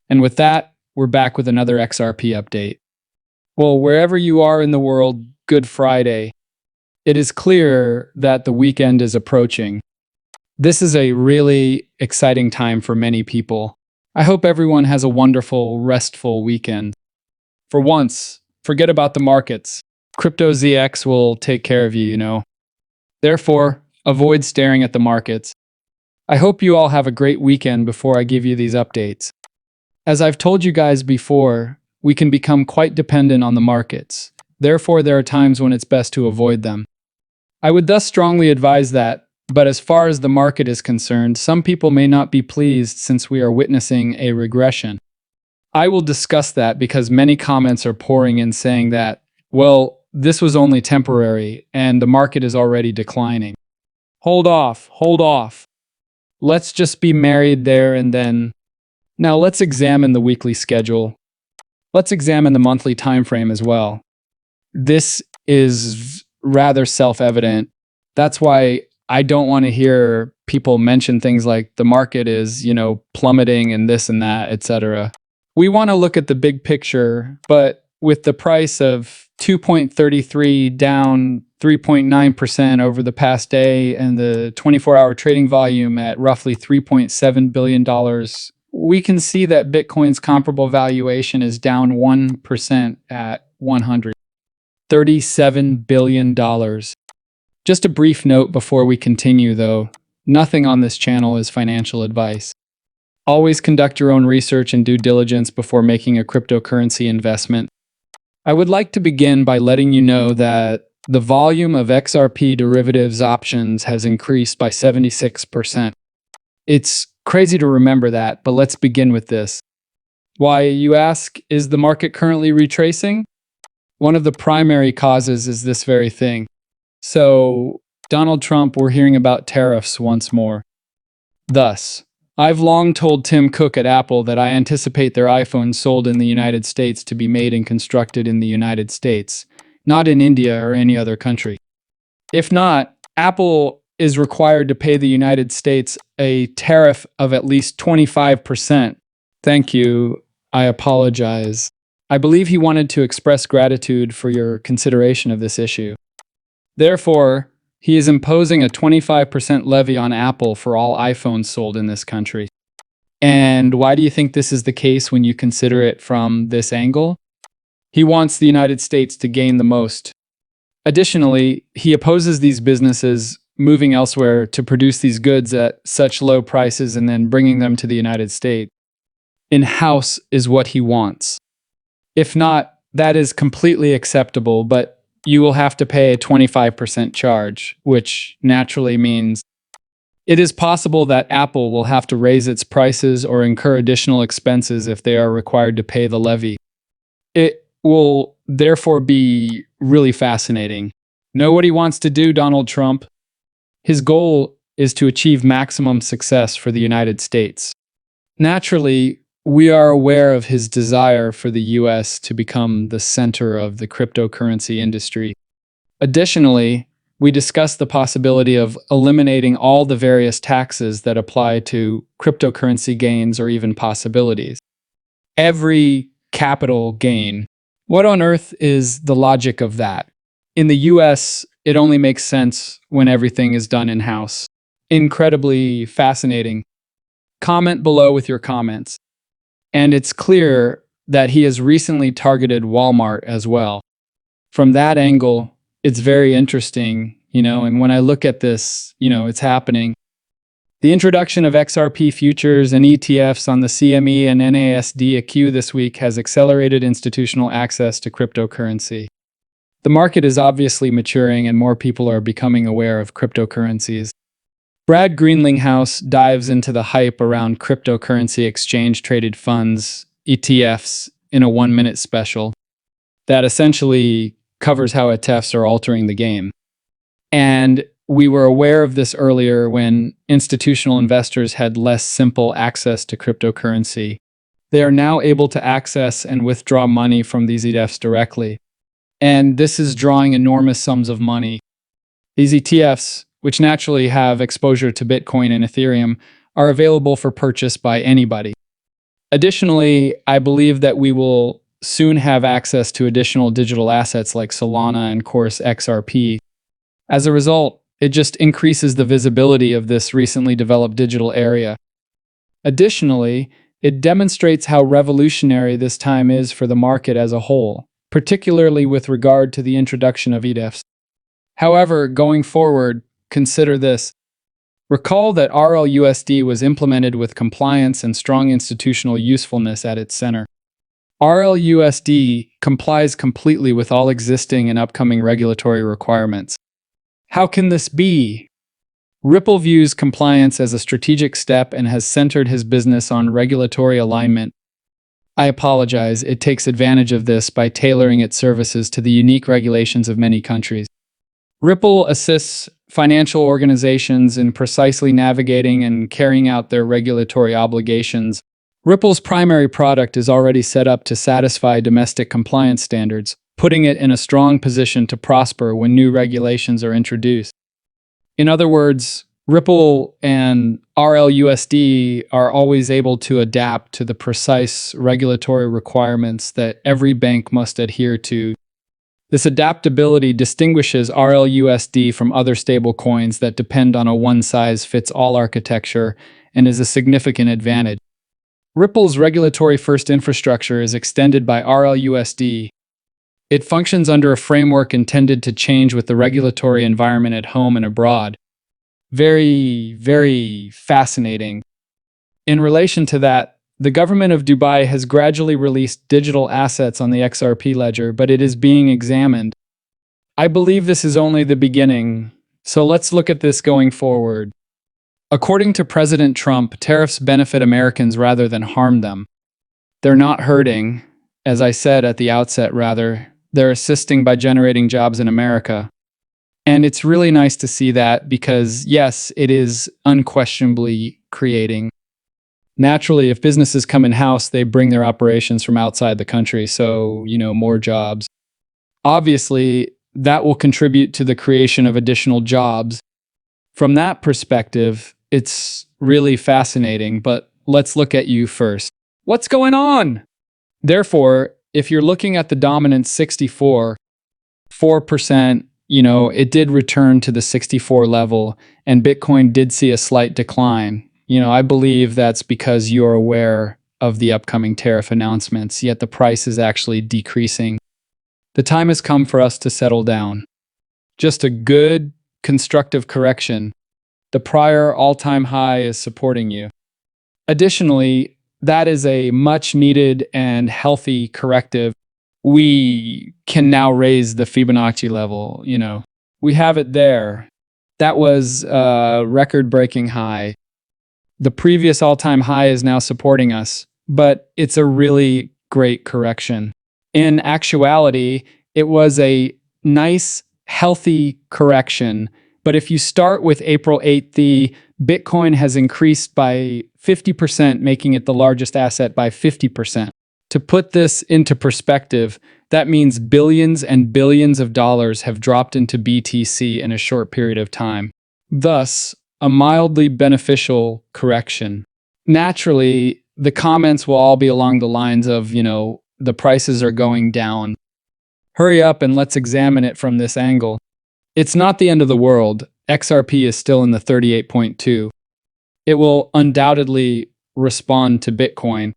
And with that, we're back with another XRP update. Well, wherever you are in the world, Good Friday. It is clear that the weekend is approaching. This is a really exciting time for many people. I hope everyone has a wonderful, restful weekend. For once, forget about the markets. Crypto ZX will take care of you. Therefore, avoid staring at the markets. I hope you all have a great weekend before I give you these updates. As I've told you guys before, we can become quite dependent on the markets. Therefore, there are times when it's best to avoid them. I would thus strongly advise that, but as far as the market is concerned, some people may not be pleased since we are witnessing a regression. I will discuss that because many comments are pouring in saying that, well, this was only temporary and the market is already declining. Hold off. Let's just be married there and then. Now let's examine the weekly schedule. Let's examine the monthly time frame as well. This is rather self-evident. That's why I don't want to hear people mention things like the market is, plummeting and this and that, etc. We want to look at the big picture, but with the price of 2.33 down 3.9% over the past day and the 24-hour trading volume at roughly $3.7 billion, we can see that Bitcoin's comparable valuation is down 1% at $137 billion. Just a brief note before we continue, though. Nothing on this channel is financial advice. Always conduct your own research and due diligence before making a cryptocurrency investment. I would like to begin by letting you know that the volume of XRP derivatives options has increased by 76%. It's crazy to remember that, but let's begin with this. Why, you ask, is the market currently retracing? One of the primary causes is this very thing. So, Donald Trump, we're hearing about tariffs once more. Thus, I've long told Tim Cook at Apple that I anticipate their iPhones sold in the United States to be made and constructed in the United States, not in India or any other country. If not, Apple is required to pay the United States a tariff of at least 25%. Thank you. I apologize. I believe he wanted to express gratitude for your consideration of this issue. Therefore, he is imposing a 25% levy on Apple for all iPhones sold in this country. And why do you think this is the case when you consider it from this angle? He wants the United States to gain the most. Additionally, he opposes these businesses moving elsewhere to produce these goods at such low prices and then bringing them to the United States. In-house is what he wants. If not, that is completely acceptable, but you will have to pay a 25% charge, which naturally means it is possible that Apple will have to raise its prices or incur additional expenses if they are required to pay the levy. It will therefore be really fascinating. Know what he wants to do, Donald Trump? His goal is to achieve maximum success for the United States. Naturally, we are aware of his desire for the US to become the center of the cryptocurrency industry. Additionally, we discussed the possibility of eliminating all the various taxes that apply to cryptocurrency gains or even possibilities. Every capital gain. What on earth is the logic of that? In the US, it only makes sense when everything is done in-house. Incredibly fascinating. Comment below with your comments. And it's clear that he has recently targeted Walmart as well. From that angle, it's very interesting, and when I look at this, it's happening. The introduction of XRP futures and ETFs on the CME and NASDAQ this week has accelerated institutional access to cryptocurrency. The market is obviously maturing and more people are becoming aware of cryptocurrencies. Brad Garlinghouse dives into the hype around cryptocurrency exchange-traded funds, ETFs, in a 1-minute special that essentially covers how ETFs are altering the game. And we were aware of this earlier when institutional investors had less simple access to cryptocurrency. They are now able to access and withdraw money from these ETFs directly. And this is drawing enormous sums of money. These ETFs, which naturally have exposure to Bitcoin and Ethereum, are available for purchase by anybody. Additionally, I believe that we will soon have access to additional digital assets like Solana and, of course, XRP. As a result, it just increases the visibility of this recently developed digital area. Additionally, it demonstrates how revolutionary this time is for the market as a whole, particularly with regard to the introduction of ETFs. However, going forward, consider this. Recall that RLUSD was implemented with compliance and strong institutional usefulness at its center. RLUSD complies completely with all existing and upcoming regulatory requirements. How can this be? Ripple views compliance as a strategic step and has centered his business on regulatory alignment. I apologize, it takes advantage of this by tailoring its services to the unique regulations of many countries. Ripple assists financial organizations in precisely navigating and carrying out their regulatory obligations. Ripple's primary product is already set up to satisfy domestic compliance standards, putting it in a strong position to prosper when new regulations are introduced. In other words, Ripple and RLUSD are always able to adapt to the precise regulatory requirements that every bank must adhere to. This adaptability distinguishes RLUSD from other stablecoins that depend on a one-size-fits-all architecture and is a significant advantage. Ripple's regulatory-first infrastructure is extended by RLUSD. It functions under a framework intended to change with the regulatory environment at home and abroad. Very, very fascinating. In relation to that, the government of Dubai has gradually released digital assets on the XRP ledger, but it is being examined. I believe this is only the beginning, so let's look at this going forward. According to President Trump, tariffs benefit Americans rather than harm them. They're not hurting, as I said at the outset, rather, they're assisting by generating jobs in America. And it's really nice to see that because, yes, it is unquestionably creating. Naturally, if businesses come in-house, they bring their operations from outside the country, so, more jobs. Obviously, that will contribute to the creation of additional jobs. From that perspective, it's really fascinating, but let's look at you first. What's going on? Therefore, if you're looking at the dominant 64, 4%, it did return to the 64 level, and Bitcoin did see a slight decline. I believe that's because you're aware of the upcoming tariff announcements, yet the price is actually decreasing. The time has come for us to settle down. Just a good, constructive correction. The prior all-time high is supporting you. Additionally, that is a much-needed and healthy corrective. We can now raise the Fibonacci level, We have it there. That was a record-breaking high. The previous all-time high is now supporting us, but it's a really great correction. In actuality, it was a nice, healthy correction, but if you start with April 8th, the Bitcoin has increased by 50%, making it the largest asset by 50%. To put this into perspective, that means billions and billions of dollars have dropped into BTC in a short period of time. Thus, a mildly beneficial correction. Naturally, the comments will all be along the lines of, the prices are going down. Hurry up and let's examine it from this angle. It's not the end of the world. XRP is still in the 38.2. It will undoubtedly respond to Bitcoin.